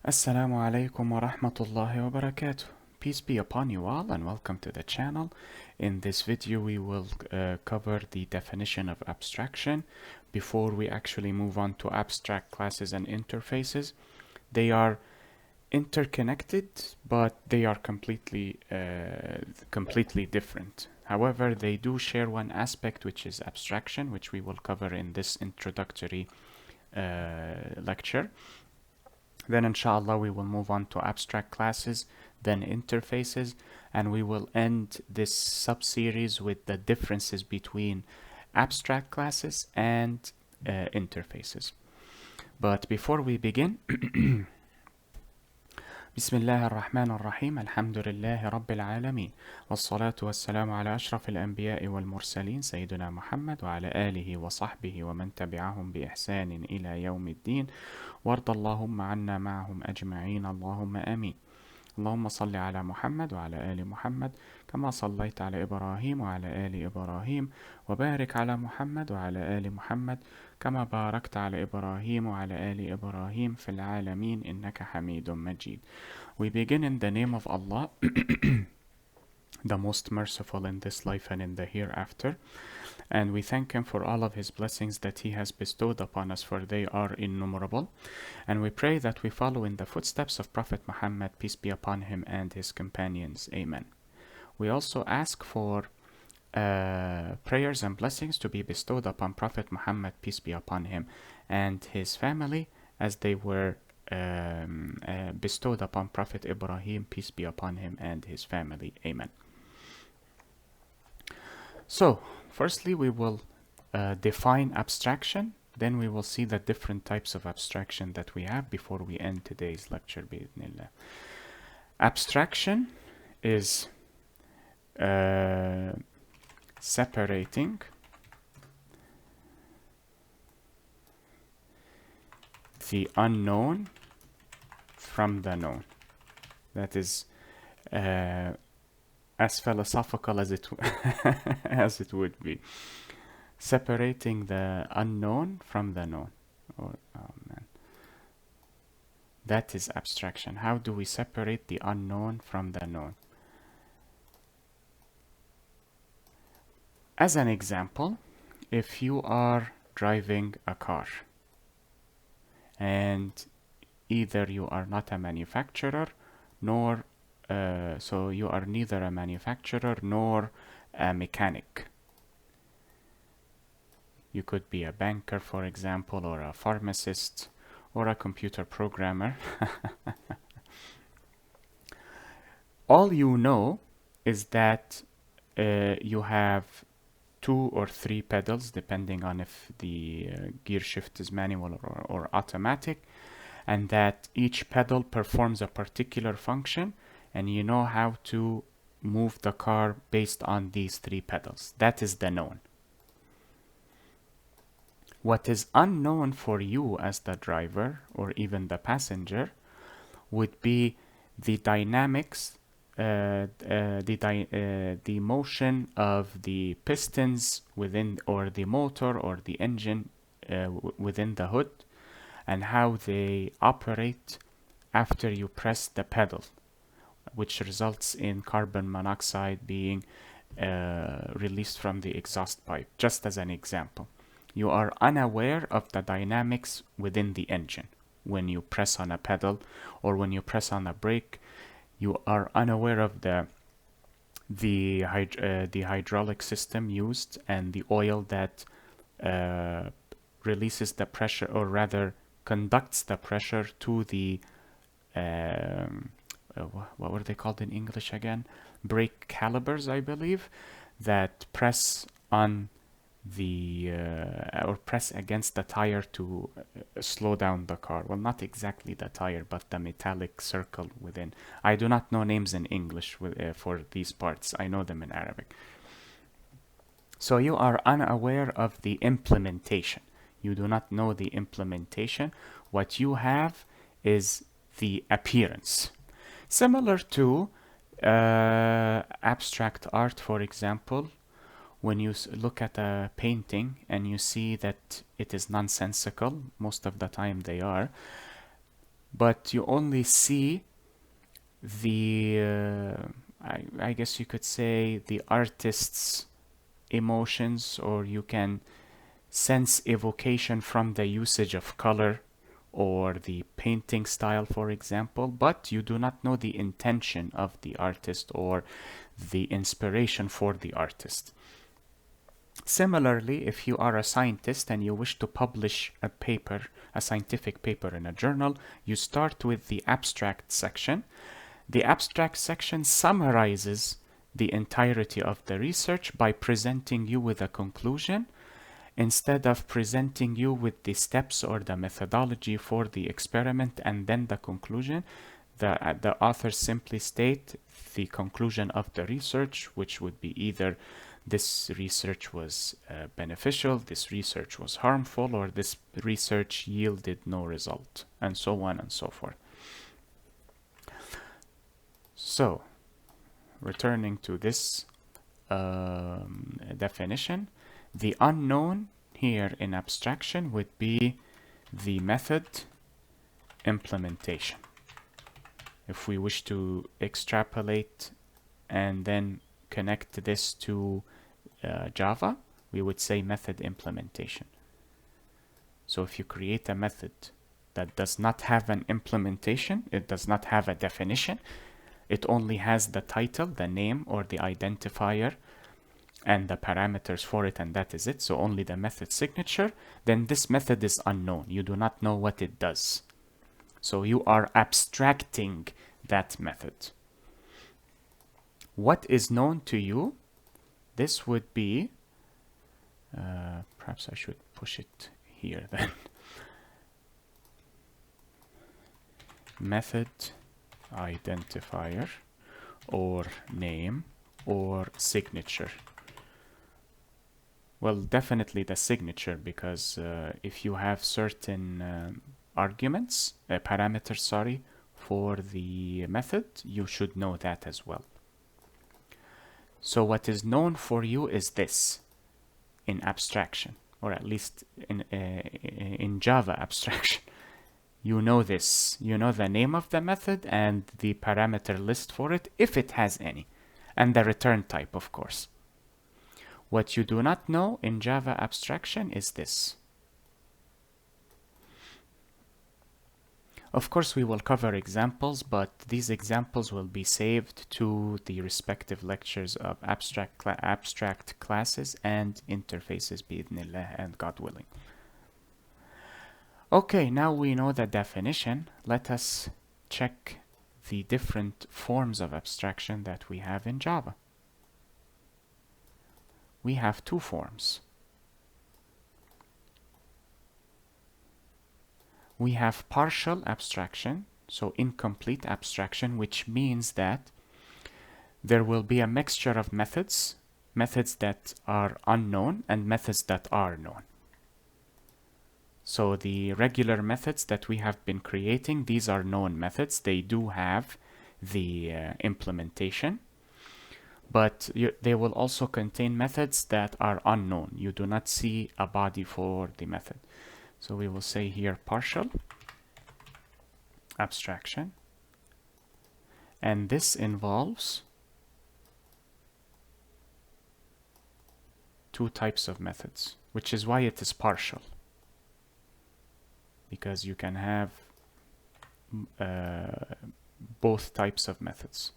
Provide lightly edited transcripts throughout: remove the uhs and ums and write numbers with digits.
Assalamu alaikum wa rahmatullahi wa barakatuh. Peace be upon you all and welcome to the channel. In this video we will cover the definition of abstraction before we actually move on to abstract classes and interfaces. They are interconnected, but they are completely different. However, they do share one aspect, which is abstraction, which we will cover in this introductory lecture. Then inshallah we will move on to abstract classes, then interfaces, and we will end this sub-series with the differences between abstract classes and interfaces. But before we begin, بسم الله الرحمن الرحيم الحمد لله رب العالمين والصلاة والسلام على أشرف الأنبياء والمرسلين سيدنا محمد وعلى آله وصحبه ومن تبعهم بإحسان إلى يوم الدين وارض اللهم عنا معهم أجمعين اللهم آمين. اللهم صل على محمد وعلى آل محمد كما صليت على إبراهيم وعلى آل إبراهيم وبارك على محمد وعلى آل محمد كما باركت على إبراهيم وعلى آل إبراهيم في العالمين إنك حميد مجيد. We begin in the name of Allah, the most merciful in this life and in the hereafter. And we thank Him for all of His blessings that He has bestowed upon us, for they are innumerable. And we pray that we follow in the footsteps of Prophet Muhammad, peace be upon him, and his companions. Amen. We also ask for prayers and blessings to be bestowed upon Prophet Muhammad, peace be upon him, and his family, as they were bestowed upon Prophet Ibrahim, peace be upon him, and his family. Amen. So, firstly, we will define abstraction. Then we will see the different types of abstraction that we have before we end today's lecture. Bi'idhnillah. Abstraction is separating the unknown from the known. That is as philosophical as it as it would be. Separating the unknown from the known. Oh man. That is abstraction. How do we separate the unknown from the known? As an example, if you are driving a car and either you are not a manufacturer nor so you are neither a manufacturer nor a mechanic. You could be a banker, for example, or a pharmacist, or a computer programmer. All you know is that you have 2 or 3 pedals, depending on if the gear shift is manual or automatic, and that each pedal performs a particular function, and you know how to move the car based on these 3 pedals. That is the known. What is unknown for you as the driver or even the passenger would be the dynamics, the motion of the pistons within, or the motor or the engine within the hood, and how they operate after you press the pedal, which results in carbon monoxide being released from the exhaust pipe, just as an example. You are unaware of the dynamics within the engine. When you press on a pedal or when you press on a brake, you are unaware of the hydraulic system used and the oil that releases the pressure, or rather conducts the pressure to the what were they called in English again? Brake calipers, I believe, that press on the or press against the tire to slow down the car. Well, not exactly the tire, but the metallic circle within. I do not know names in English for these parts. I know them in Arabic. So you are unaware of the implementation. You do not know the implementation. What you have is the appearance. Similar to abstract art, for example, when you look at a painting and you see that it is nonsensical, most of the time they are, but you only see the, I guess you could say, the artist's emotions, or you can sense evocation from the usage of color or the painting style, for example, but you do not know the intention of the artist or the inspiration for the artist. Similarly, if you are a scientist and you wish to publish a paper, a scientific paper in a journal, you start with the abstract section. The abstract section summarizes the entirety of the research by presenting you with a conclusion, instead of presenting you with the steps or the methodology for the experiment and then the conclusion. The authors simply state the conclusion of the research, which would be either this research was beneficial, this research was harmful, or this research yielded no result, and so on and so forth. So, returning to this definition, the unknown here in abstraction would be the method implementation. If we wish to extrapolate and then connect this to Java, we would say method implementation. So if you create a method that does not have an implementation, it does not have a definition, it only has the title, the name, or the identifier, and the parameters for it, and that is it, so only the method signature, then this method is unknown. You do not know what it does. So you are abstracting that method. What is known to you? This would be, perhaps I should push it here then. Method identifier, or name, or signature. Well, definitely the signature, because if you have certain arguments, parameters, sorry, for the method, you should know that as well. So what is known for you is this in abstraction, or at least in Java abstraction. You know this. You know the name of the method and the parameter list for it, if it has any, and the return type, of course. What you do not know in Java abstraction is this. Of course, we will cover examples, but these examples will be saved to the respective lectures of abstract classes and interfaces, bi'idhnillah, and God willing. Okay, now we know the definition. Let us check the different forms of abstraction that we have in Java. We have two forms. We have partial abstraction, so incomplete abstraction, which means that there will be a mixture of methods that are unknown and methods that are known. So the regular methods that we have been creating, these are known methods. They do have the implementation, but they will also contain methods that are unknown. You do not see a body for the method. So we will say here partial abstraction, and this involves two types of methods, which is why it is partial, because you can have both types of methods.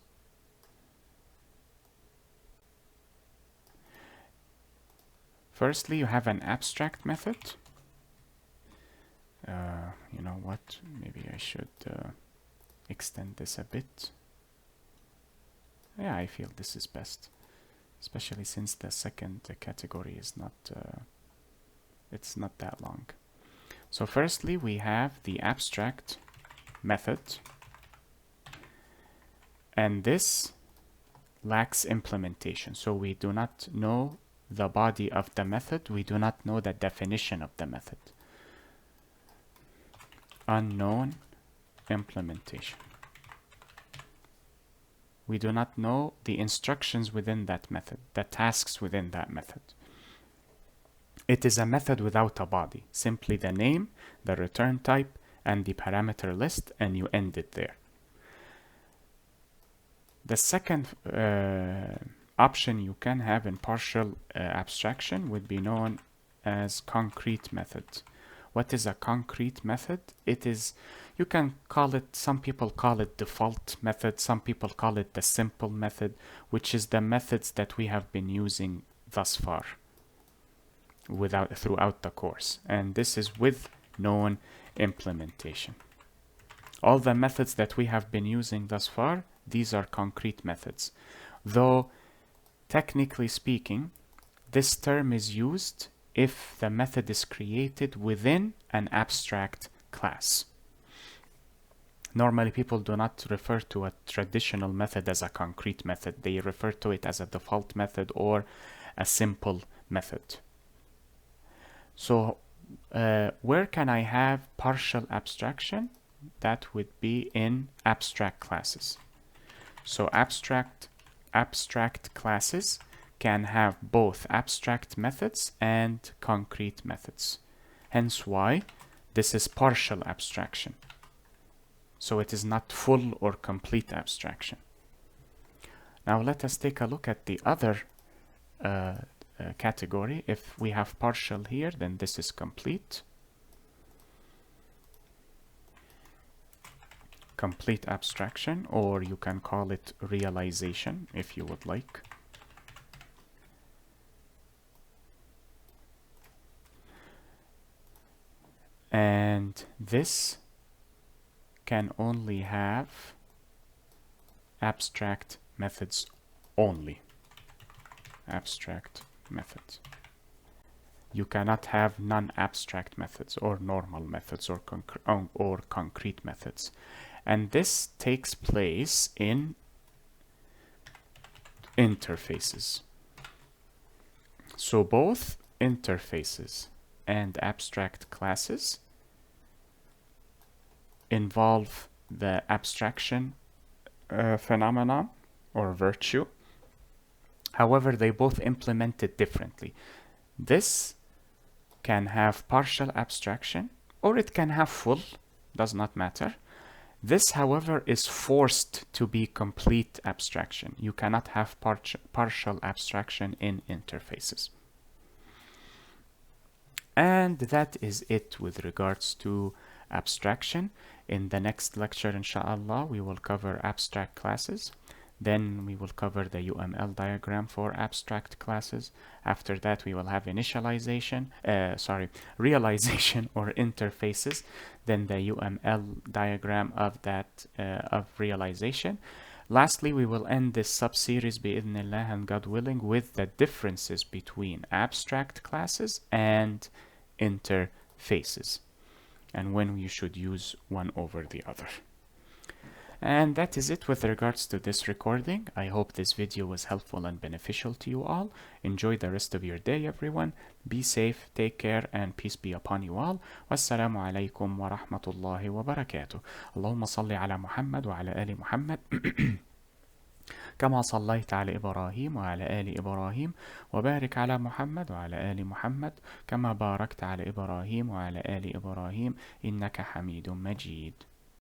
Firstly, you have an abstract method. You know what? Maybe I should extend this a bit. Yeah, I feel this is best, especially since the second category is not, it's not that long. So firstly, we have the abstract method, and this lacks implementation. So we do not know the body of the method. We do not know the definition of the method. Unknown implementation. We do not know the instructions within that method, the tasks within that method. It is a method without a body, simply the name, the return type, and the parameter list, and you end it there. The second option you can have in partial abstraction would be known as concrete method. What is a concrete method? It is, you can call it, some people call it default method, some people call it the simple method, which is the methods that we have been using thus far throughout the course. And this is with known implementation. All the methods that we have been using thus far, these are concrete methods. Though, technically speaking, this term is used if the method is created within an abstract class. Normally, people do not refer to a traditional method as a concrete method. They refer to it as a default method or a simple method. So, where can I have partial abstraction? That would be in abstract classes. So abstract classes can have both abstract methods and concrete methods. Hence why this is partial abstraction. So it is not full or complete abstraction. Now let us take a look at the other category. If we have partial here, then this is complete. Complete abstraction, or you can call it realization if you would like. And this can only have abstract methods only. Abstract methods. You cannot have non-abstract methods or normal methods or concrete methods. And this takes place in interfaces. So both interfaces and abstract classes involve the abstraction phenomenon or virtue. However, they both implement it differently. This can have partial abstraction, or it can have full, does not matter. This, however, is forced to be complete abstraction. You cannot have partial abstraction in interfaces. And that is it with regards to abstraction. In the next lecture, inshallah, we will cover abstract classes. Then we will cover the UML diagram for abstract classes. After that, we will have realization or interfaces. Then the UML diagram of that of realization. Lastly, we will end this sub-series bi'idhnillah and God willing with the differences between abstract classes and interfaces, and when you should use one over the other. And that is it with regards to this recording. I hope this video was helpful and beneficial to you all. Enjoy the rest of your day, everyone. Be safe, take care, and peace be upon you all. Wassalamu alaikum wa rahmatullahi wa barakatuh. Allahumma salli ala Muhammad wa ala ali Muhammad. كما صليت على إبراهيم وعلى آل إبراهيم وبارك على محمد وعلى آل محمد كما باركت على إبراهيم وعلى آل إبراهيم إنك حميد مجيد.